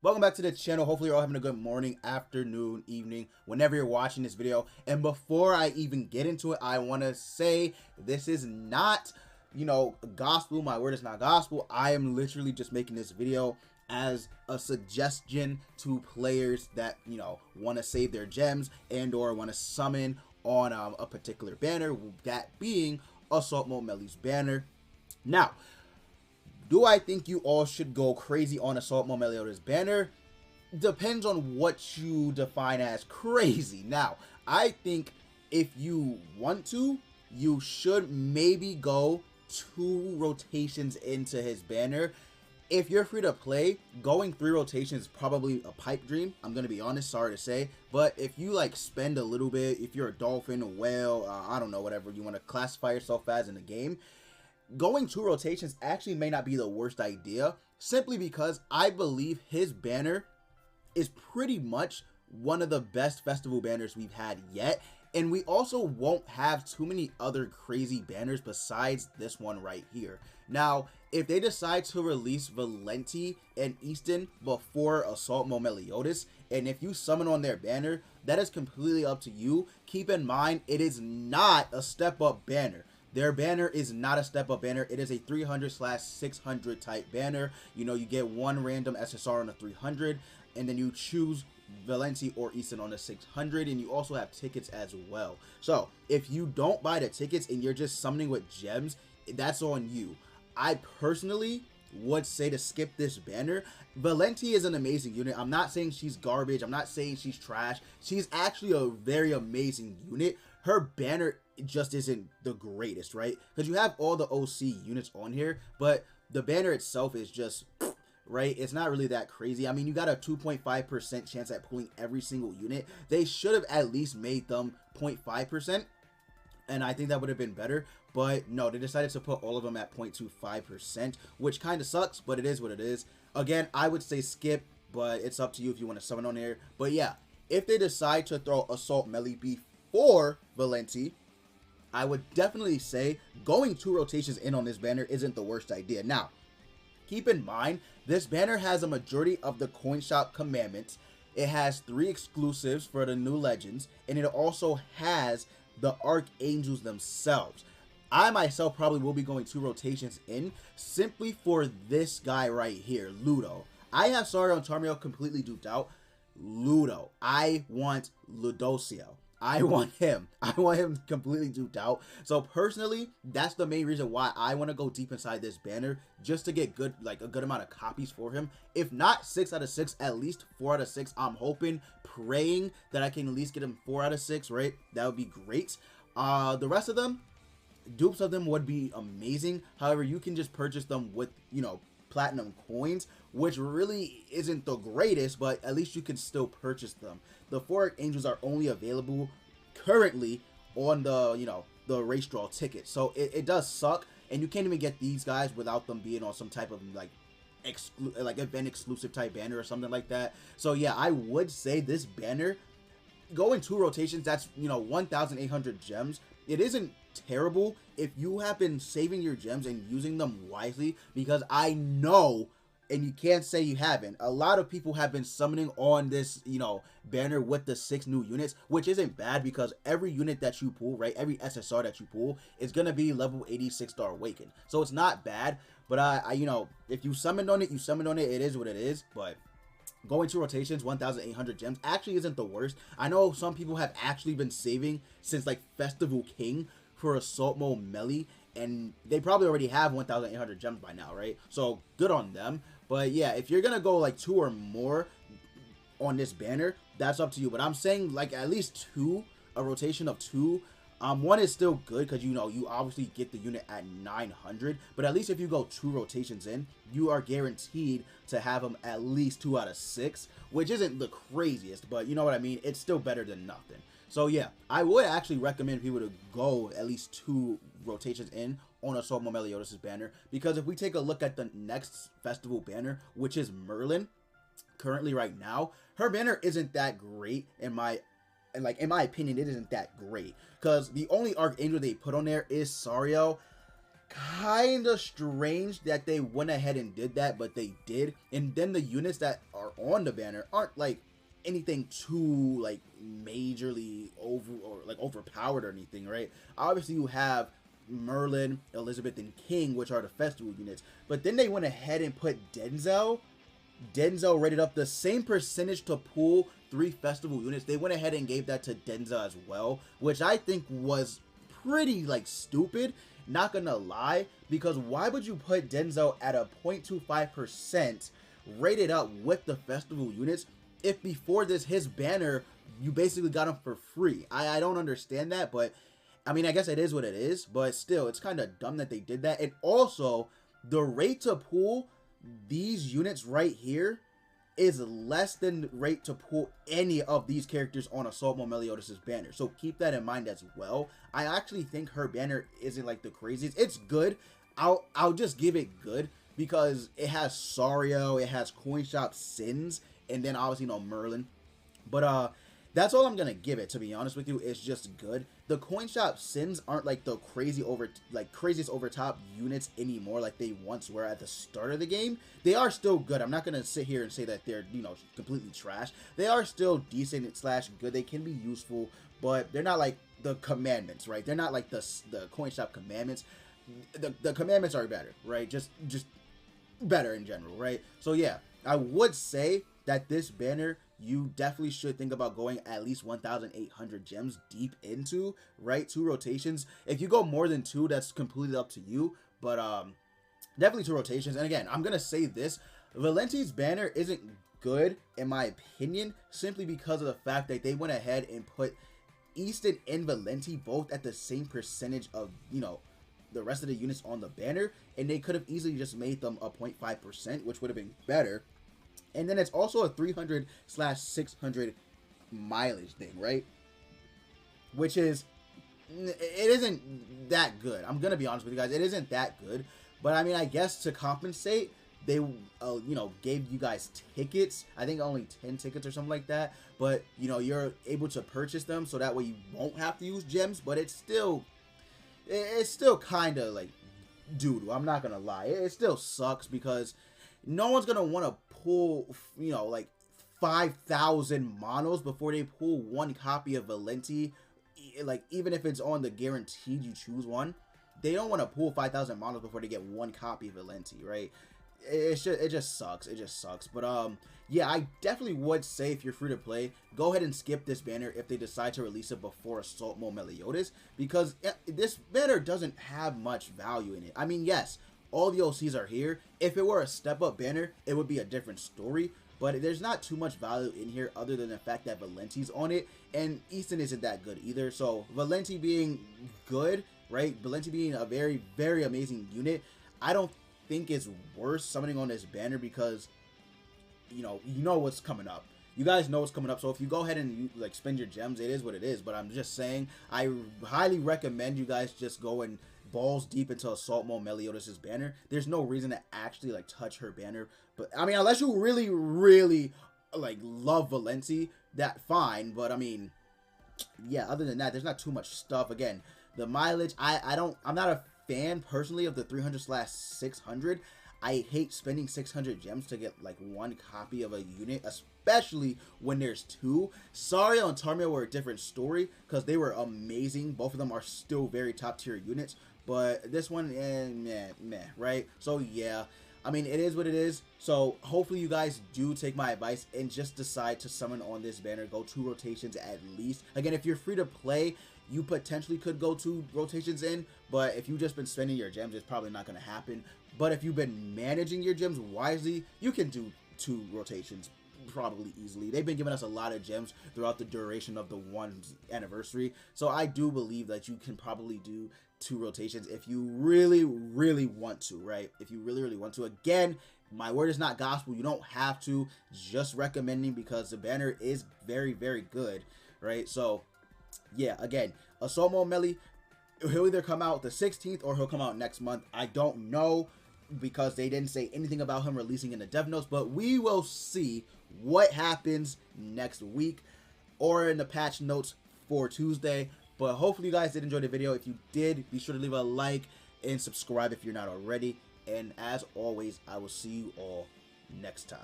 Welcome back to the channel. Hopefully you're all having a good morning, afternoon, evening, whenever you're watching this video. And before I even get into it, I want to say this is not, gospel. My word is not gospel. I am literally just making this video as a suggestion to players that, want to save their gems and or want to summon on a particular banner, that being Assault Mode Meliodas banner. Now, do I think you all should go crazy on Assault Mode Meliodas banner? Depends on what you define as crazy. Now, I think if you want to, you should maybe go 2 rotations into his banner. If you're free to play, going 3 rotations is probably a pipe dream. I'm going to be honest, sorry to say. But if you spend a little bit, if you're a dolphin, a whale, I don't know, whatever you want to classify yourself as in the game, going 2 rotations actually may not be the worst idea, simply because I believe his banner is pretty much one of the best festival banners we've had yet, and we also won't have too many other crazy banners besides this one right here. Now, if they decide to release Valenti and Easton before Assault Mode Meliodas, and if you summon on their banner, that is completely up to you. Keep in mind, it is not a step-up banner. Their banner is not a step-up banner. It is a 300/600 type banner. You get 1 random SSR on a 300, and then you choose Valenti or Easton on a 600, and you also have tickets as well. So if you don't buy the tickets and you're just summoning with gems, that's on you. I personally would say to skip this banner. Valenti is an amazing unit. I'm not saying she's garbage. I'm not saying she's trash. She's actually a very amazing unit. Her banner just isn't the greatest, right? Because you have all the OC units on here, but the banner itself is just, right? It's not really that crazy. I mean, you got a 2.5% chance at pulling every single unit. They should have at least made them 0.5%. And I think that would have been better, but no, they decided to put all of them at 0.25%, which kind of sucks, but it is what it is. Again, I would say skip, but it's up to you if you want to summon on here. But yeah, if they decide to throw Assault Melee before Valenti, I would definitely say going 2 rotations in on this banner isn't the worst idea. Now, keep in mind, this banner has a majority of the coin shop commandments. It has 3 exclusives for the new legends, and it also has the archangels themselves. I myself probably will be going 2 rotations in simply for this guy right here, Ludo. I have Sario and Tarmiel completely duped out. Ludo. I want Ludocio. I want him. I want him completely duped out. So personally, that's the main reason why I want to go deep inside this banner, just to get good, a good amount of copies for him. If not 6 out of 6, at least 4 out of 6. I'm hoping, praying that I can at least get him 4 out of 6, right? That would be great. The rest of them, dupes of them would be amazing. However, you can just purchase them with, platinum coins, which really isn't the greatest, but at least you can still purchase them. The 4 angels are only available currently on the the race draw ticket, so it does suck, and you can't even get these guys without them being on some type of event exclusive type banner or something like that. So yeah, I would say this banner, going 2 rotations, that's 1,800 gems. It isn't terrible if you have been saving your gems and using them wisely, because I know, and you can't say you haven't, a lot of people have been summoning on this banner with the 6 new units, which isn't bad, because every unit that you pull, right, every SSR that you pull is gonna be level 86 star awakened, so it's not bad. But if you summoned on it, you summoned on it. It is what it is. But going 2 rotations, 1,800 gems actually isn't the worst. I know some people have actually been saving since Festival King for Assault Mode Melee, and they probably already have 1,800 gems by now, right? So good on them. But yeah, if you're gonna go 2 or more on this banner, that's up to you. But I'm saying at least 2, a rotation of 2. 1 is still good, because you obviously get the unit at 900, but at least if you go 2 rotations in, you are guaranteed to have them at least 2 out of 6, which isn't the craziest, but you know what I mean, it's still better than nothing. So yeah, I would actually recommend people to go at least 2 rotations in on Assault Mode Meliodas' banner, because if we take a look at the next festival banner, which is Merlin, currently right now, her banner isn't that great in my opinion. It isn't that great, because the only archangel they put on there is Sario, kind of strange that they went ahead and did that, but they did. And then the units that are on the banner aren't like anything too like majorly overpowered or anything, right? Obviously you have Merlin, Elizabeth, and King, which are the festival units, but then they went ahead and put Denzel rated up the same percentage to pull 3 festival units. They went ahead and gave that to Denzel as well, which I think was pretty like stupid, not gonna lie, because why would you put Denzel at a 0.25% rated up with the festival units if before this his banner you basically got him for free? I don't understand that, but I mean, I guess it is what it is, but still, it's kind of dumb that they did that. And also, the rate to pull these units right here is less than the rate to pull any of these characters on Assault Mode Meliodas' banner. So keep that in mind as well. I actually think her banner isn't like the craziest. It's good. I'll just give it good because it has Sario, it has Coin Shop Sins, and then obviously, you know, Merlin. But that's all I'm gonna give it, to be honest with you. It's just good. The Coin Shop Sins aren't like the craziest over top units anymore like they once were at the start of the game. They are still good. I'm not gonna sit here and say that they're, you know, completely trash. They are still decent slash good. They can be useful, but they're not like the commandments, right? They're not like the Coin Shop commandments. The commandments are better, right? Just better in general, right? So yeah, I would say that this banner you definitely should think about going at least 1,800 gems deep into, right? 2 rotations. If you go more than 2, that's completely up to you, but definitely 2 rotations. And again, I'm gonna say this, Valenti's banner isn't good in my opinion, simply because of the fact that they went ahead and put Easton and Valenti both at the same percentage of, you know, the rest of the units on the banner, and they could have easily just made them a 0.5%, which would have been better. And then it's also a 300/600 mileage thing, right? Which is, it isn't that good. I'm gonna be honest with you guys, it isn't that good. But I mean, I guess to compensate, they you know, gave you guys tickets. I think only 10 tickets or something like that. But you know, you're able to purchase them, so that way you won't have to use gems. But it's still kind of like doo-doo. I'm not gonna lie, it still sucks because no one's gonna want to pull, you know, like 5,000 monos before they pull 1 copy of Valenti. Like, even if it's on the guaranteed you choose one, they don't want to pull 5,000 monos before they get 1 copy of Valenti, right? It just sucks. It just sucks. But yeah, I definitely would say if you're free to play, go ahead and skip this banner if they decide to release it before Assault Mode Meliodas, because this banner doesn't have much value in it. I mean, yes, all the OCs are here. If it were a step-up banner, it would be a different story. But there's not too much value in here other than the fact that Valenti's on it. And Easton isn't that good either. So Valenti being good, right? Valenti being a very, very amazing unit, I don't think it's worth summoning on this banner because, you know what's coming up. You guys know what's coming up. So if you go ahead and like spend your gems, it is what it is. But I'm just saying, I highly recommend you guys just go and balls deep into Assault Mode Meliodas' banner. There's no reason to actually like touch her banner, but I mean, unless you really like love Valenti, that fine. But I mean, yeah, other than that, there's not too much stuff. Again, the mileage, I'm not a fan personally of the 300/600. I hate spending 600 gems to get like 1 copy of a unit, especially when there's 2. Sario and Tarmio were a different story because they were amazing. Both of them are still very top tier units. But this one, meh, right? So yeah, I mean, it is what it is. So hopefully you guys do take my advice and just decide to summon on this banner. Go 2 rotations at least. Again, if you're free to play, you potentially could go 2 rotations in. But if you've just been spending your gems, it's probably not going to happen. But if you've been managing your gems wisely, you can do 2 rotations probably easily. They've been giving us a lot of gems throughout the duration of the 1's anniversary. So I do believe that you can probably do 2 rotations if you really want to, right? If you really want to. Again, my word is not gospel. You don't have to. Just recommending because the banner is very good, right? So yeah, again, Assault Mode Meli, he'll either come out the 16th or he'll come out next month. I don't know because they didn't say anything about him releasing in the dev notes, but we will see what happens next week or in the patch notes for Tuesday. But hopefully you guys did enjoy the video. If you did, be sure to leave a like, and subscribe if you're not already. And as always, I will see you all next time.